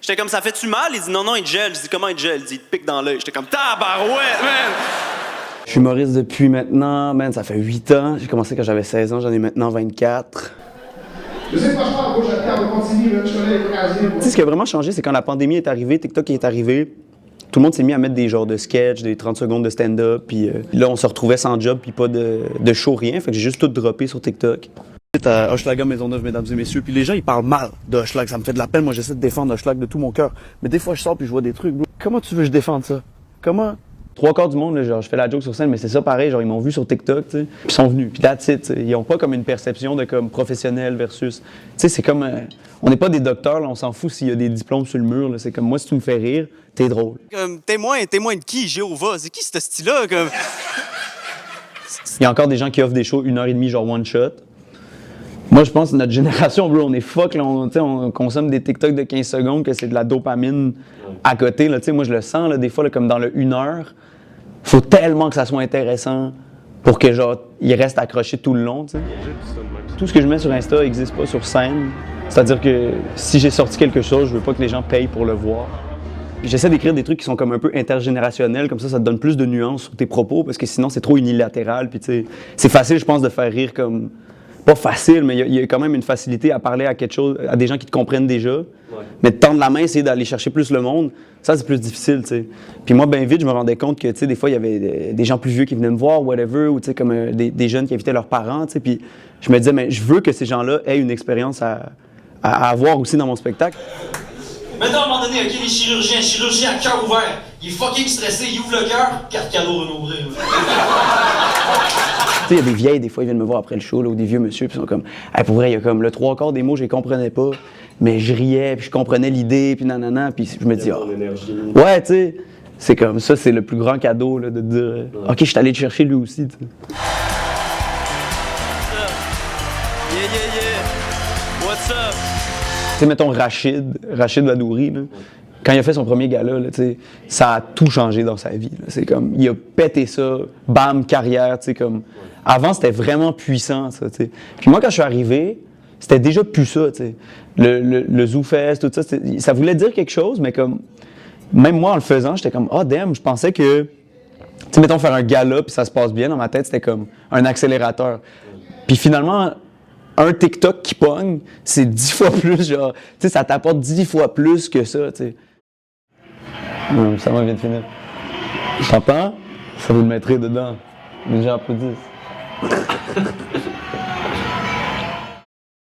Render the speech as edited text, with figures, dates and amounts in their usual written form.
J'étais comme, ça fait-tu mal? Il dit, non, il te gèle. Je dis, comment il te gèle? Il dit, il te pique dans l'œil. J'étais comme, tabarouette, man! Je suis humoriste depuis maintenant, man, ça fait 8 ans. J'ai commencé quand j'avais 16 ans, j'en ai maintenant 24. Je sais pas, je parle, on continue, je connais les occasions. Tu sais, ce qui a vraiment changé, c'est quand la pandémie est arrivée, TikTok est arrivé, tout le monde s'est mis à mettre des genres de sketch, des 30 secondes de stand-up, puis là, on se retrouvait sans job, puis pas de show, rien, fait que j'ai juste tout droppé sur TikTok. C'est à Hochelaga Maisonneuve, mesdames et messieurs, puis les gens, ils parlent mal de Hochelag, ça me fait de la peine, moi, j'essaie de défendre Hochelag de tout mon cœur. Mais des fois, je sors puis je vois des trucs, bro. Comment tu veux que je défende ça? Comment? 3/4 du monde, là, genre, je fais la joke sur scène, mais c'est ça pareil, genre, ils m'ont vu sur TikTok, tu sais, puis ils sont venus, puis that's it, t'sais. Ils ont pas comme une perception de comme professionnel versus, tu sais, c'est comme, on n'est pas des docteurs, là, on s'en fout s'il y a des diplômes sur le mur, là, c'est comme, moi, si tu me fais rire, t'es drôle. Comme, témoin de qui, Jéhovah? C'est qui ce style-là? Comme... Il y a encore des gens qui offrent des shows 1h30, genre one shot. Moi, je pense que notre génération, bro, on est fuck, là, on consomme des TikTok de 15 secondes, que c'est de la dopamine à côté, là, tu sais, moi, je le sens, là, des fois, là, comme dans le 1 heure. Faut tellement que ça soit intéressant pour que, genre, il reste accroché tout le long, tu sais. Tout ce que je mets sur Insta n'existe pas sur scène. C'est-à-dire que si j'ai sorti quelque chose, je veux pas que les gens payent pour le voir. J'essaie d'écrire des trucs qui sont comme un peu intergénérationnels, comme ça te donne plus de nuances sur tes propos, parce que sinon, c'est trop unilatéral, puis tu sais, c'est facile, je pense, de faire rire comme... Pas facile, mais il y a quand même une facilité à parler à quelque chose, à des gens qui te comprennent déjà. Ouais. Mais de tendre la main, essayer d'aller chercher plus le monde, ça, c'est plus difficile, tu sais. Puis moi, bien vite, je me rendais compte que, tu sais, des fois, il y avait des gens plus vieux qui venaient me voir, whatever, ou tu sais, comme des jeunes qui invitaient leurs parents, tu sais. Puis je me disais, mais je veux que ces gens-là aient une expérience à avoir aussi dans mon spectacle. Maintenant, à un moment donné, OK, les chirurgien à cœur ouvert, il est fucking stressé, il ouvre le cœur, carte cadeau Renaud Bré. Tu sais, il y a des vieilles, des fois, ils viennent me voir après le show, là, ou des vieux monsieur, puis ils sont comme, hey, pour vrai, il y a comme le 3/4 des mots, je les comprenais pas, mais je riais, puis je comprenais l'idée, puis nanana, puis je me dis, ouais, tu sais, c'est comme ça, c'est le plus grand cadeau, là, de dire, OK, je suis allé le chercher lui aussi, tu sais. What's up? Tu sais, mettons Rachid Badouri, là, quand il a fait son premier gala, là, ça a tout changé dans sa vie. Là. C'est comme, il a pété ça, bam, carrière, comme... Avant, c'était vraiment puissant, ça, t'sais. Puis moi, quand je suis arrivé, c'était déjà plus ça, t'sais. Le ZooFest, tout ça, ça voulait dire quelque chose, mais comme... Même moi, en le faisant, j'étais comme, ah, damn, je pensais que... Tu sais, mettons, faire un gala, puis ça se passe bien, dans ma tête, c'était comme un accélérateur. Puis finalement... Un TikTok qui pogne, c'est 10 fois plus, genre, tu sais, ça t'apporte 10 fois plus que ça, tu sais. Ça vient de finir. T'entends? Ça vous le mettrez dedans. Les gens applaudissent.